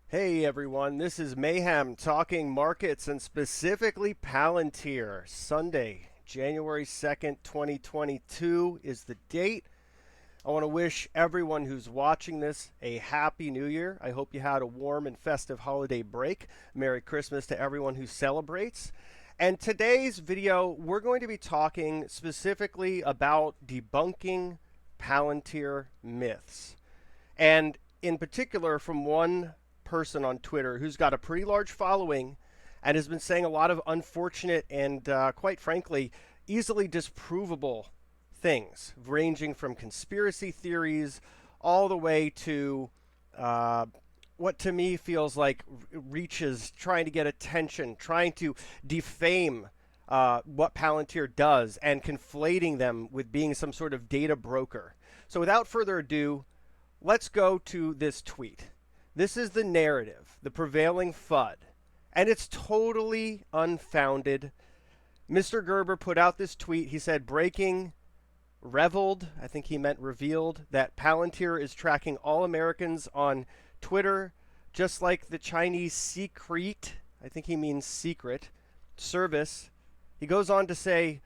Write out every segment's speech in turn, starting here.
Hey everyone, this is Mayhem talking markets and specifically Palantir. Sunday, January 2nd, 2022 is the date. I want to wish everyone who's watching this a happy new year. I hope you had a warm and festive holiday break. Merry Christmas to everyone who celebrates. And today's video, we're going to be talking specifically about debunking Palantir myths. And in particular, from one person on Twitter who's got a pretty large following and has been saying a lot of unfortunate and, quite frankly, easily disprovable things, ranging from conspiracy theories all the way to what to me feels like reaches trying to get attention, trying to defame what Palantir does and conflating them with being some sort of data broker. So without further ado, let's go to this tweet. This is the narrative, the prevailing FUD, and it's totally unfounded. Mr. Gerber put out this tweet. He said, breaking, reveled, I think he meant revealed, that Palantir is tracking all Americans on Twitter, just like the Chinese secret, I think he means secret, service. He goes on to say,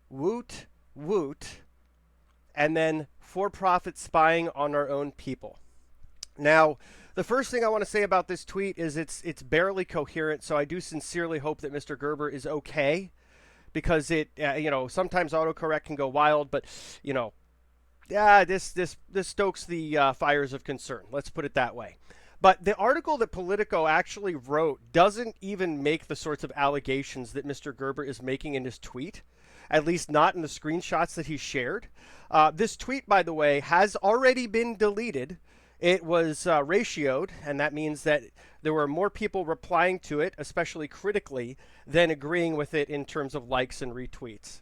woot, woot, and then for-profit spying on our own people. Now, the first thing I want to say about this tweet is it's barely coherent, so I do sincerely hope that Mr. Gerber is okay, because sometimes autocorrect can go wild, but this stokes the fires of concern. Let's put it that way. But the article that Politico actually wrote doesn't even make the sorts of allegations that Mr. Gerber is making in his tweet, at least not in the screenshots that he shared. This tweet, by the way, has already been deleted. It was ratioed, and that means that there were more people replying to it, especially critically, than agreeing with it in terms of likes and retweets.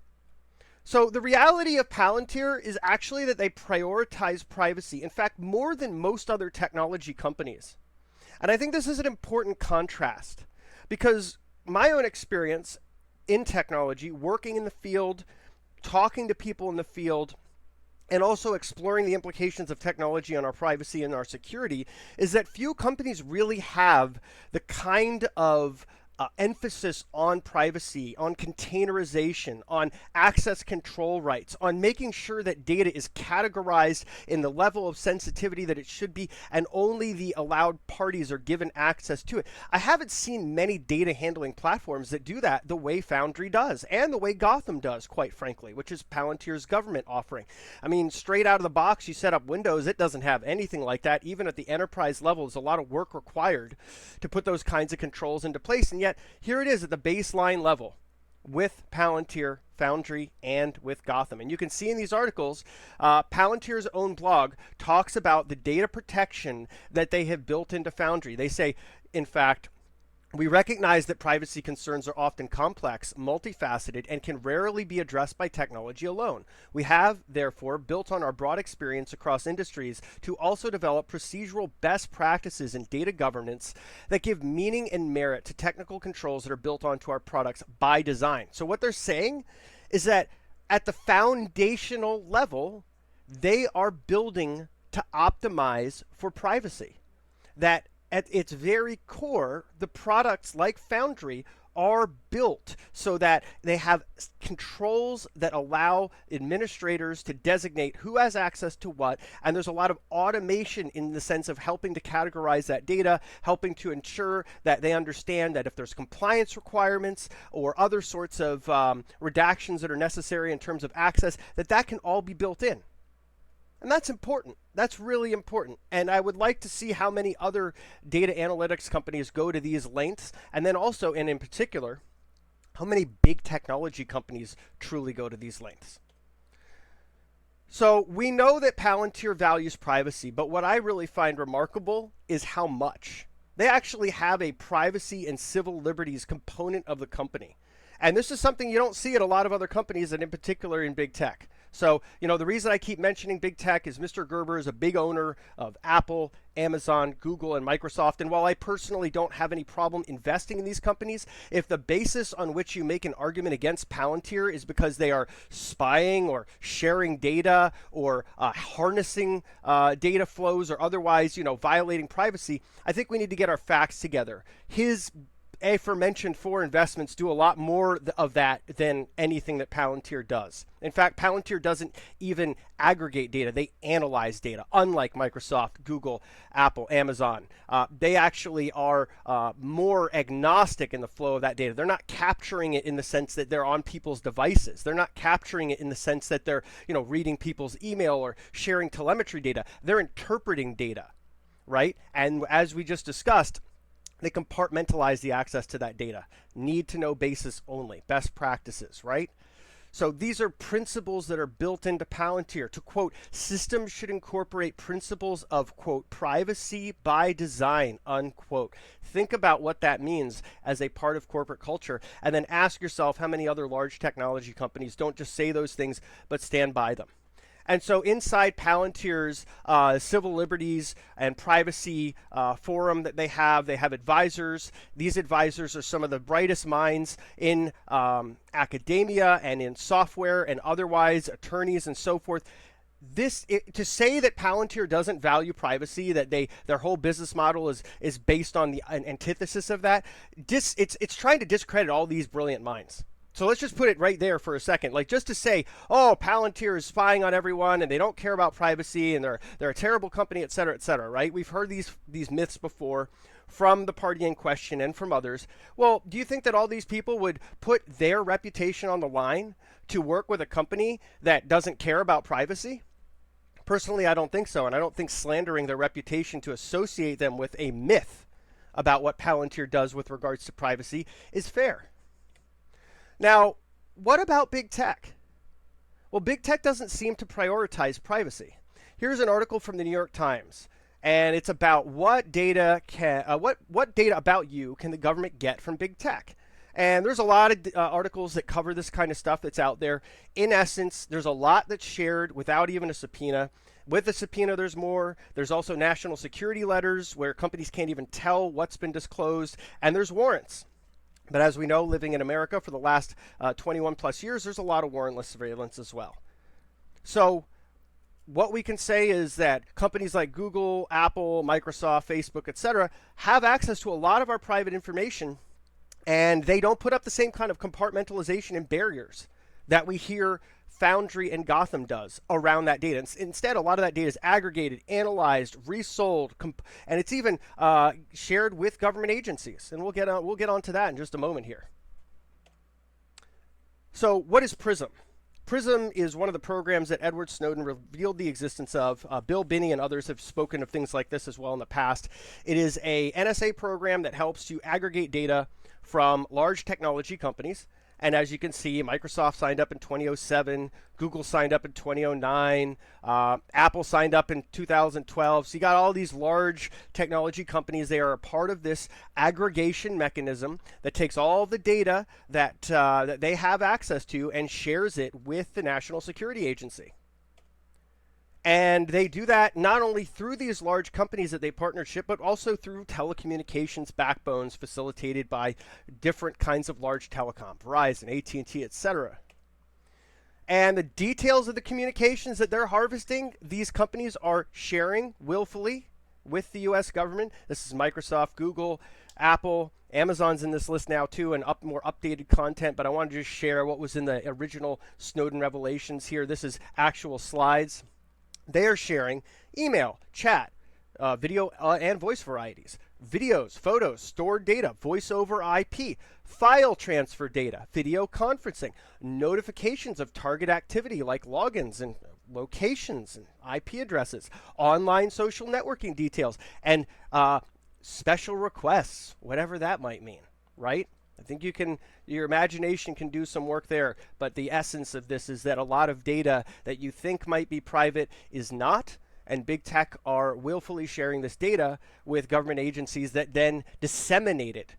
So the reality of Palantir is actually that they prioritize privacy, in fact, more than most other technology companies. And I think this is an important contrast, because my own experience in technology, working in the field, talking to people in the field, and also exploring the implications of technology on our privacy and our security, is that few companies really have the kind of emphasis on privacy, on containerization, on access control rights, on making sure that data is categorized in the level of sensitivity that it should be, and only the allowed parties are given access to it. I haven't seen many data handling platforms that do that the way Foundry does, and the way Gotham does, quite frankly, which is Palantir's government offering. I mean, straight out of the box, you set up Windows, it doesn't have anything like that. Even at the enterprise level, there's a lot of work required to put those kinds of controls into place, and yet here it is at the baseline level with Palantir, Foundry, and with Gotham. And you can see in these articles, Palantir's own blog talks about the data protection that they have built into Foundry. They say, in fact, we recognize that privacy concerns are often complex, multifaceted, and can rarely be addressed by technology alone. We have, therefore, built on our broad experience across industries to also develop procedural best practices in data governance that give meaning and merit to technical controls that are built onto our products by design. So what they're saying is that at the foundational level, they are building to optimize for privacy. That at its very core, the products like Foundry are built so that they have controls that allow administrators to designate who has access to what. And there's a lot of automation in the sense of helping to categorize that data, helping to ensure that they understand that if there's compliance requirements or other sorts of redactions that are necessary in terms of access, that can all be built in. And that's important. That's really important. And I would like to see how many other data analytics companies go to these lengths. And then also, and in particular, how many big technology companies truly go to these lengths. So we know that Palantir values privacy, but what I really find remarkable is how much. They actually have a privacy and civil liberties component of the company. And this is something you don't see at a lot of other companies, and in particular in big tech. So, the reason I keep mentioning big tech is Mr. Gerber is a big owner of Apple, Amazon, Google, and Microsoft. And while I personally don't have any problem investing in these companies, if the basis on which you make an argument against Palantir is because they are spying or sharing data or harnessing data flows or otherwise, violating privacy, I think we need to get our facts together. His aforementioned four investments do a lot more of that than anything that Palantir does. In fact, Palantir doesn't even aggregate data. They analyze data, unlike Microsoft, Google, Apple, Amazon. They actually are more agnostic in the flow of that data. They're not capturing it in the sense that they're on people's devices. They're not capturing it in the sense that they're, reading people's email or sharing telemetry data. They're interpreting data, right? And as we just discussed, they compartmentalize the access to that data. Need to know basis only. Best practices, right? So these are principles that are built into Palantir. To quote, systems should incorporate principles of, quote, privacy by design, unquote. Think about what that means as a part of corporate culture, and then ask yourself how many other large technology companies don't just say those things, but stand by them. And so inside Palantir's civil liberties and privacy forum that they have advisors. These advisors are some of the brightest minds in academia and in software and otherwise, attorneys and so forth. To say that Palantir doesn't value privacy, that their whole business model is based on an antithesis of that, it's trying to discredit all these brilliant minds. So let's just put it right there for a second. Like, just to say, oh, Palantir is spying on everyone and they don't care about privacy and they're a terrible company, et cetera, right? We've heard these myths before from the party in question and from others. Well, do you think that all these people would put their reputation on the line to work with a company that doesn't care about privacy? Personally, I don't think so. And I don't think slandering their reputation to associate them with a myth about what Palantir does with regards to privacy is fair. Now, what about big tech? Well, big tech doesn't seem to prioritize privacy. Here's an article from the New York Times, and it's about what data about you can the government get from big tech. And there's a lot of articles that cover this kind of stuff that's out there. In essence, there's a lot that's shared without even a subpoena. With a subpoena, there's more. There's also national security letters where companies can't even tell what's been disclosed, and there's warrants. But as we know, living in America for the last 21 plus years, there's a lot of warrantless surveillance as well. So what we can say is that companies like Google, Apple, Microsoft, Facebook, etc., have access to a lot of our private information, and they don't put up the same kind of compartmentalization and barriers that we hear Foundry and Gotham does around that data. Instead, a lot of that data is aggregated, analyzed, resold, and it's even shared with government agencies. And we'll get on to that in just a moment here. So what is PRISM? PRISM is one of the programs that Edward Snowden revealed the existence of. Bill Binney and others have spoken of things like this as well in the past. It is a NSA program that helps to aggregate data from large technology companies. And as you can see, Microsoft signed up in 2007, Google signed up in 2009, Apple signed up in 2012. So you got all these large technology companies. They are a part of this aggregation mechanism that takes all the data that they have access to and shares it with the National Security Agency. And they do that not only through these large companies that they partnership, but also through telecommunications backbones facilitated by different kinds of large telecom, Verizon, AT&T, etc. And the details of the communications that they're harvesting, these companies are sharing willfully with the U.S. government. This is Microsoft, Google, Apple, Amazon's in this list now too, and more updated content. But I want to just share what was in the original Snowden revelations here. This is actual slides. They are sharing email, chat, video and voice varieties, videos, photos, stored data, voice over IP, file transfer data, video conferencing, notifications of target activity like logins and locations and IP addresses, online social networking details, and special requests, whatever that might mean, right? I think your imagination can do some work there, but the essence of this is that a lot of data that you think might be private is not, and big tech are willfully sharing this data with government agencies that then disseminate it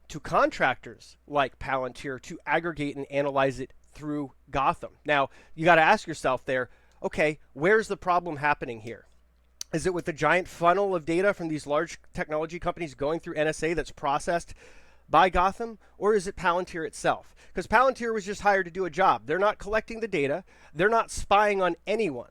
to contractors like Palantir to aggregate and analyze it through Gotham. Now, you got to ask yourself there, okay, where's the problem happening here? Is it with the giant funnel of data from these large technology companies going through NSA that's processed by Gotham, or is it Palantir itself? Because Palantir was just hired to do a job. They're not collecting the data. They're not spying on anyone.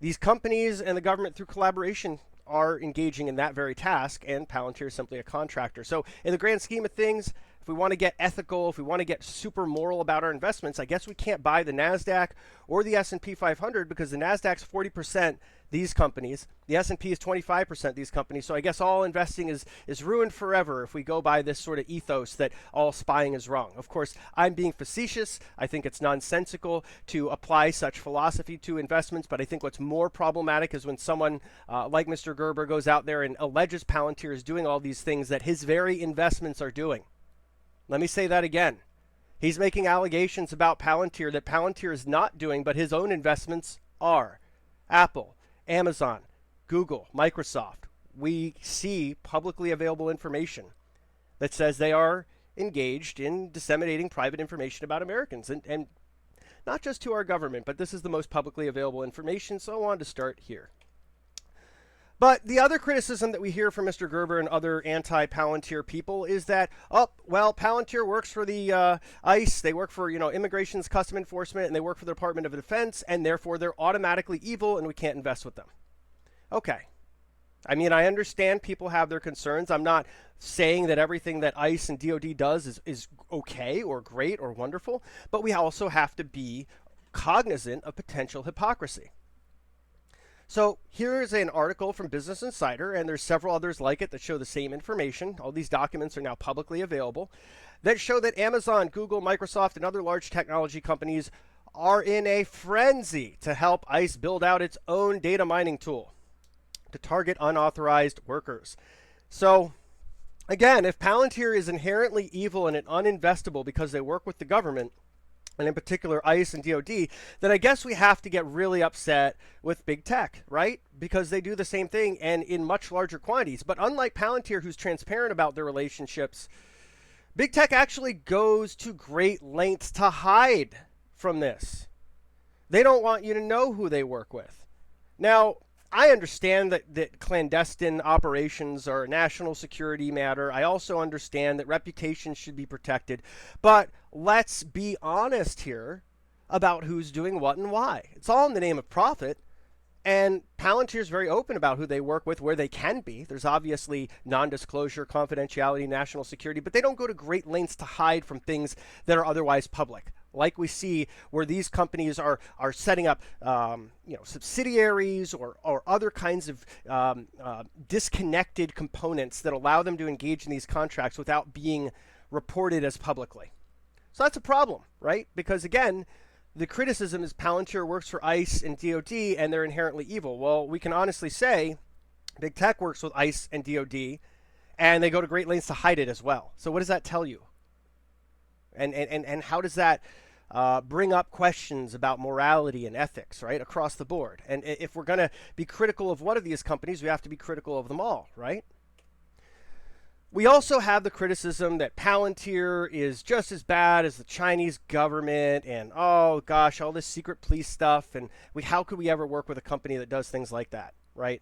These companies and the government, through collaboration, are engaging in that very task, and Palantir is simply a contractor. So in the grand scheme of things, if we want to get ethical, if we want to get super moral about our investments, I guess we can't buy the NASDAQ or the S&P 500 because the NASDAQ's 40% these companies, the S&P is 25% these companies. So I guess all investing is ruined forever if we go by this sort of ethos that all spying is wrong. Of course, I'm being facetious. I think it's nonsensical to apply such philosophy to investments, but I think what's more problematic is when someone like Mr. Gerber goes out there and alleges Palantir is doing all these things that his very investments are doing. Let me say that again. He's making allegations about Palantir that Palantir is not doing, but his own investments are. Apple, Amazon, Google, Microsoft. We see publicly available information that says they are engaged in disseminating private information about Americans. And not just to our government, but this is the most publicly available information, so I wanted to start here. But the other criticism that we hear from Mr. Gerber and other anti-Palantir people is that, oh, well, Palantir works for the ICE, they work for, Immigration's Custom Enforcement, and they work for the Department of Defense, and therefore they're automatically evil and we can't invest with them. Okay. I mean, I understand people have their concerns. I'm not saying that everything that ICE and DOD does is okay or great or wonderful, but we also have to be cognizant of potential hypocrisy. So here's an article from Business Insider, and there's several others like it that show the same information. All these documents are now publicly available that show that Amazon, Google, Microsoft, and other large technology companies are in a frenzy to help ICE build out its own data mining tool to target unauthorized workers. So again, if Palantir is inherently evil and uninvestable because they work with the government, and in particular ICE and DOD, then I guess we have to get really upset with big tech, right? Because they do the same thing and in much larger quantities. But unlike Palantir, who's transparent about their relationships, big tech actually goes to great lengths to hide from this. They don't want you to know who they work with. Now, I understand that clandestine operations are a national security matter. I also understand that reputations should be protected. But let's be honest here about who's doing what and why. It's all in the name of profit. And Palantir is very open about who they work with, where they can be. There's obviously non-disclosure, confidentiality, national security, but they don't go to great lengths to hide from things that are otherwise public. Like we see where these companies are setting up subsidiaries or other kinds of disconnected components that allow them to engage in these contracts without being reported as publicly. So that's a problem, right? Because again, the criticism is Palantir works for ICE and DOD and they're inherently evil. Well, we can honestly say big tech works with ICE and DOD and they go to great lengths to hide it as well. So what does that tell you? And how does that bring up questions about morality and ethics, right, across the board? And if we're going to be critical of one of these companies, we have to be critical of them all, right? We also have the criticism that Palantir is just as bad as the Chinese government and, oh, gosh, all this secret police stuff. And how could we ever work with a company that does things like that, right?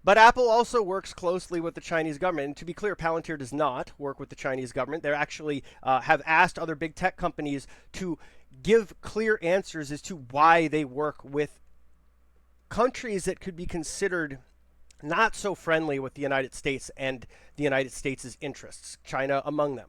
But Apple also works closely with the Chinese government. And to be clear, Palantir does not work with the Chinese government. They actually have asked other big tech companies to give clear answers as to why they work with countries that could be considered not so friendly with the United States and the United States' interests, China among them.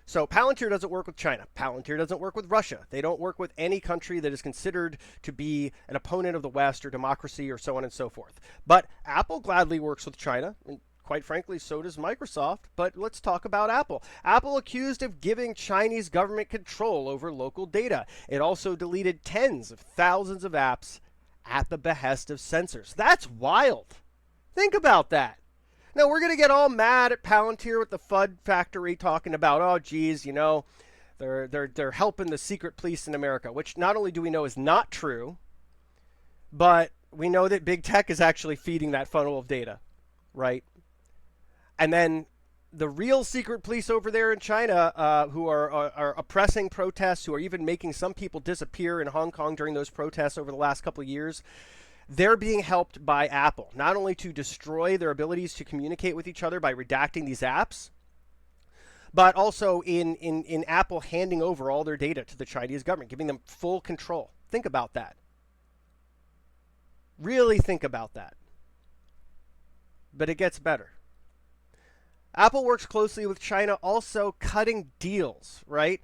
So Palantir doesn't work with China. Palantir doesn't work with Russia. They don't work with any country that is considered to be an opponent of the West or democracy or so on and so forth. But Apple gladly works with China, and quite frankly, so does Microsoft. But let's talk about Apple. Apple accused of giving Chinese government control over local data. It also deleted tens of thousands of apps at the behest of censors. That's wild. Think about that. Now, we're going to get all mad at Palantir with the FUD factory talking about, oh, geez, they're helping the secret police in America, which not only do we know is not true, but we know that big tech is actually feeding that funnel of data, right? And then the real secret police over there in China, who are oppressing protests, who are even making some people disappear in Hong Kong during those protests over the last couple of years, they're being helped by Apple, not only to destroy their abilities to communicate with each other by redacting these apps, but also in Apple handing over all their data to the Chinese government, giving them full control. Think about that. Really think about that. But it gets better. Apple works closely with China, also cutting deals, right?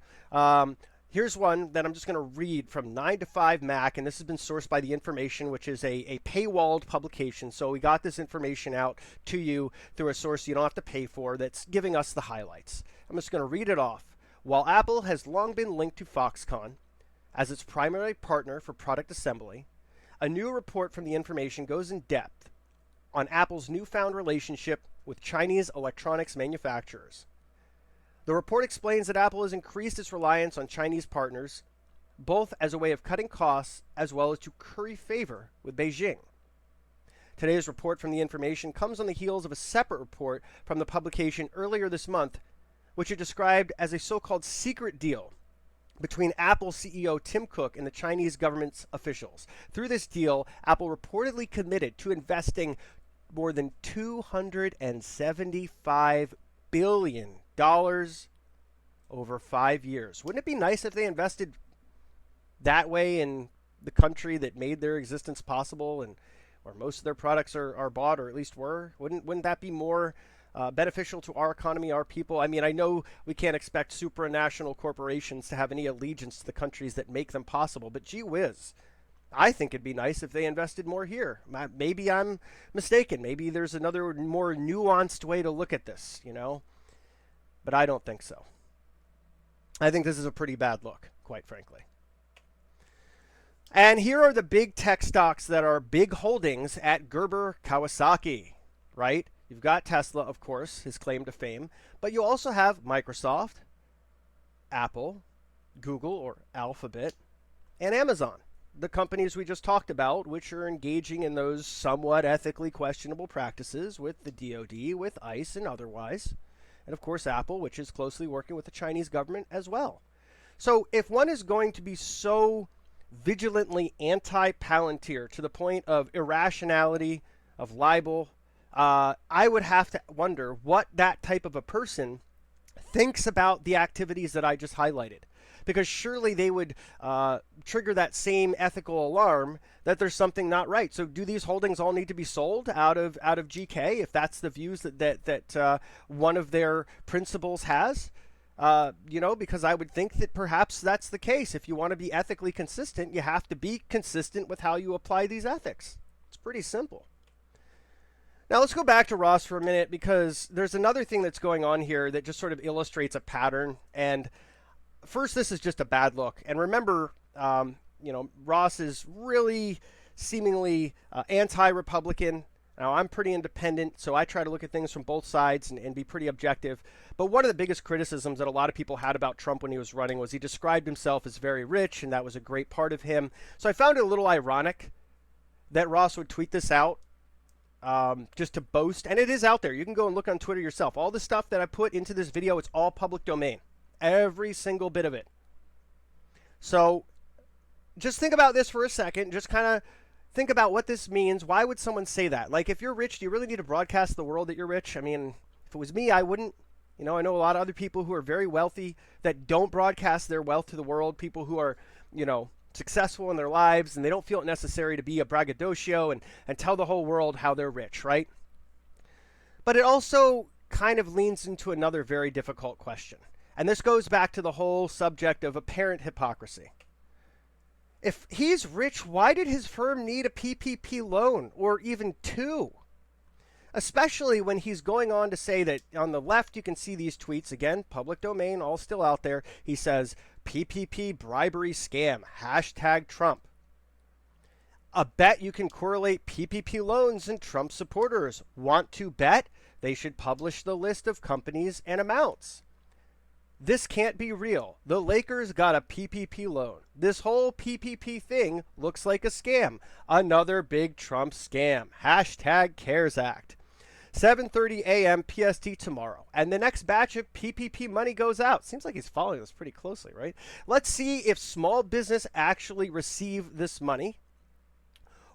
Here's one that I'm just going to read from 9 to 5 Mac, and this has been sourced by The Information, which is a paywalled publication. So we got this information out to you through a source you don't have to pay for that's giving us the highlights. I'm just going to read it off. While Apple has long been linked to Foxconn as its primary partner for product assembly, a new report from The Information goes in depth on Apple's newfound relationship with Chinese electronics manufacturers. The report explains that Apple has increased its reliance on Chinese partners, both as a way of cutting costs as well as to curry favor with Beijing. Today's report from The Information comes on the heels of a separate report from the publication earlier this month, which it described as a so-called secret deal between Apple CEO Tim Cook and the Chinese government's officials. Through this deal, Apple reportedly committed to investing more than $275 billion over 5 years. Wouldn't it be nice if they invested that way in the country that made their existence possible and where most of their products are bought, or at least were? Wouldn't that be more beneficial to our economy, our people? I mean, I know we can't expect supranational corporations to have any allegiance to the countries that make them possible, but gee whiz, I think it'd be nice if they invested more here. Maybe I'm mistaken. Maybe there's another more nuanced way to look at this, you know? But I don't think so. I think this is a pretty bad look, quite frankly. And here are the big tech stocks that are big holdings at Gerber Kawasaki, right? You've got Tesla, of course, his claim to fame. But you also have Microsoft, Apple, Google or Alphabet, and Amazon. The companies we just talked about, which are engaging in those somewhat ethically questionable practices with the DoD, with ICE, and otherwise. And of course, Apple, which is closely working with the Chinese government as well. So if one is going to be so vigilantly anti-Palantir to the point of irrationality, of libel, I would have to wonder what that type of a person thinks about the activities that I just highlighted. Because surely they would trigger that same ethical alarm that there's something not right. So do these holdings all need to be sold out of GK if that's the views that one of their principals has? Because I would think that perhaps that's the case. If you want to be ethically consistent, you have to be consistent with how you apply these ethics. It's pretty simple. Now let's go back to Ross for a minute, because there's another thing that's going on here that just sort of illustrates a pattern. And first, this is just a bad look. And remember, Ross is really seemingly anti-Republican. Now, I'm pretty independent, so I try to look at things from both sides and be pretty objective. But one of the biggest criticisms that a lot of people had about Trump when he was running was he described himself as very rich, and that was a great part of him. So I found it a little ironic that Ross would tweet this out just to boast. And it is out there. You can go and look on Twitter yourself. All the stuff that I put into this video, it's all public domain. Every single bit of it. So just think about this for a second. Just kind of think about what this means. Why would someone say that? Like, if you're rich, do you really need to broadcast to the world that you're rich? I mean, if it was me, I wouldn't. I know a lot of other people who are very wealthy that don't broadcast their wealth to the world. People who are, successful in their lives, and they don't feel it necessary to be a braggadocio and tell the whole world how they're rich, right? But it also kind of leans into another very difficult question. And this goes back to the whole subject of apparent hypocrisy. If he's rich, why did his firm need a PPP loan, or even two? Especially when he's going on to say that on the left, you can see these tweets, again, public domain, all still out there. He says, PPP bribery scam, #Trump. I bet you can correlate PPP loans and Trump supporters. Want to bet? They should publish the list of companies and amounts. This can't be real. The Lakers got a PPP loan. This whole PPP thing looks like a scam. Another big Trump scam. #CaresAct. 7:30 a.m. PST tomorrow. And the next batch of PPP money goes out. Seems like he's following this pretty closely, right? Let's see if small business actually receive this money,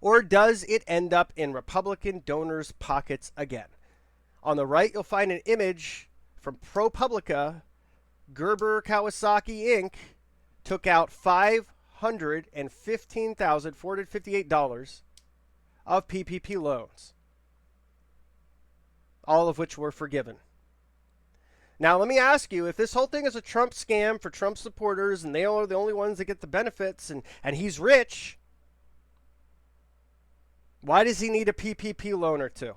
or does it end up in Republican donors' pockets again? On the right, you'll find an image from ProPublica. Gerber Kawasaki Inc. took out $515,458 of PPP loans, all of which were forgiven. Now, let me ask you, if this whole thing is a Trump scam for Trump supporters and they are the only ones that get the benefits and he's rich, why does he need a PPP loan or two?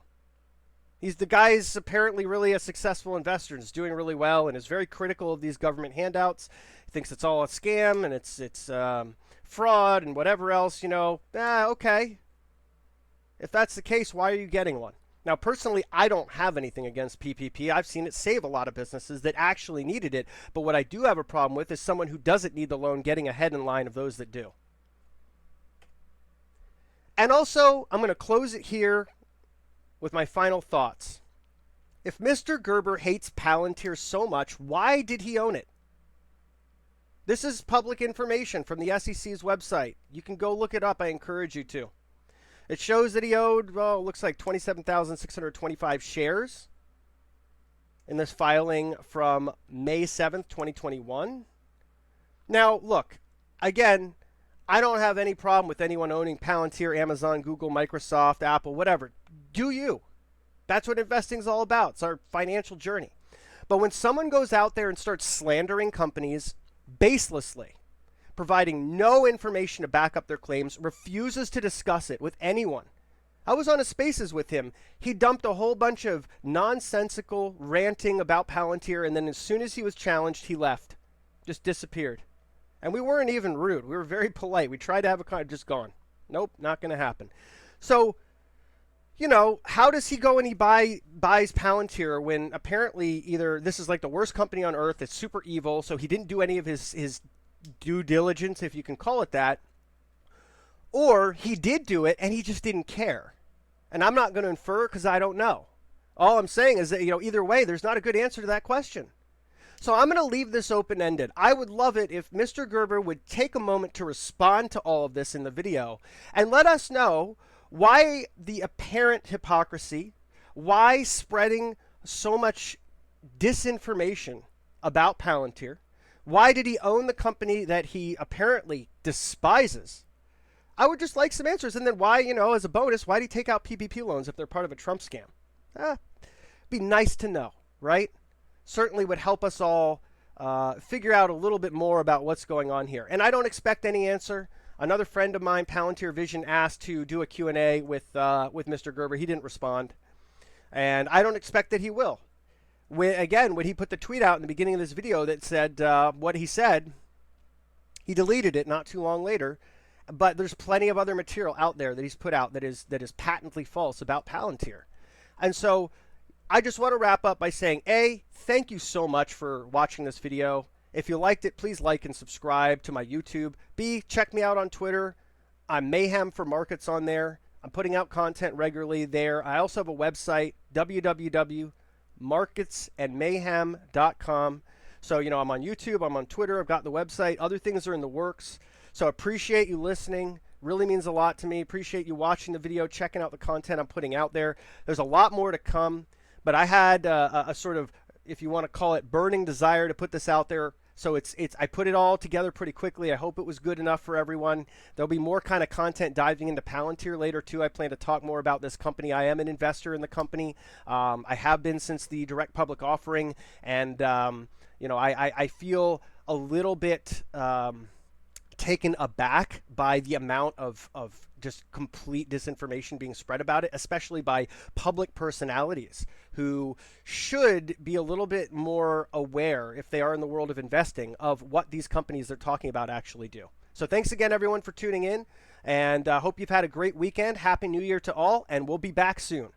The guy's apparently really a successful investor and is doing really well and is very critical of these government handouts. He thinks it's all a scam and it's fraud and whatever else, okay. If that's the case, why are you getting one? Now, personally, I don't have anything against PPP. I've seen it save a lot of businesses that actually needed it. But what I do have a problem with is someone who doesn't need the loan getting ahead in line of those that do. And also, I'm going to close it here with my final thoughts. If Mr. Gerber hates Palantir so much, why did he own it? This is public information from the SEC's website. You can go look it up. I encourage you to. It shows that he owed, well, it looks like 27,625 shares in this filing from May 7th, 2021. Now, look, again, I don't have any problem with anyone owning Palantir, Amazon, Google, Microsoft, Apple, whatever. Do you? That's what investing is all about. It's our financial journey. But when someone goes out there and starts slandering companies baselessly, providing no information to back up their claims, refuses to discuss it with anyone. I was on a Spaces with him. He dumped a whole bunch of nonsensical ranting about Palantir, and then as soon as he was challenged, he left. Just disappeared. And we weren't even rude. We were very polite. We tried to have just gone. Nope, not going to happen. So, how does he go and he buys Palantir when apparently either this is like the worst company on earth, it's super evil, so he didn't do any of his due diligence, if you can call it that, or he did do it and he just didn't care. And I'm not going to infer because I don't know. All I'm saying is that, either way, there's not a good answer to that question. So I'm going to leave this open-ended. I would love it if Mr. Gerber would take a moment to respond to all of this in the video and let us know why the apparent hypocrisy, why spreading so much disinformation about Palantir, why did he own the company that he apparently despises? I would just like some answers. And then why, as a bonus, why did he take out PPP loans if they're part of a Trump scam? Be nice to know, right? Certainly would help us all figure out a little bit more about what's going on here. And I don't expect any answer. Another friend of mine, Palantir Vision, asked to do a Q&A with Mr. Gerber. He didn't respond. And I don't expect that he will. When he put the tweet out in the beginning of this video that said what he said, he deleted it not too long later. But there's plenty of other material out there that he's put out that is patently false about Palantir. And so I just want to wrap up by saying, A, thank you so much for watching this video. If you liked it, please like and subscribe to my YouTube. B, check me out on Twitter. I'm Mayhem for Markets on there. I'm putting out content regularly there. I also have a website, www.marketsandmayhem.com. So, I'm on YouTube. I'm on Twitter. I've got the website. Other things are in the works. So I appreciate you listening. Really means a lot to me. Appreciate you watching the video, checking out the content I'm putting out there. There's a lot more to come. But I had a sort of, if you want to call it, burning desire to put this out there. So I put it all together pretty quickly. I hope it was good enough for everyone. There'll be more kind of content diving into Palantir later too. I plan to talk more about this company. I am an investor in the company. I have been since the direct public offering, and I feel a little bit taken aback by the amount of just complete disinformation being spread about it, especially by public personalities who should be a little bit more aware, if they are in the world of investing, of what these companies they're talking about actually do. So thanks again, everyone, for tuning in, and hope you've had a great weekend. Happy New Year to all, and we'll be back soon.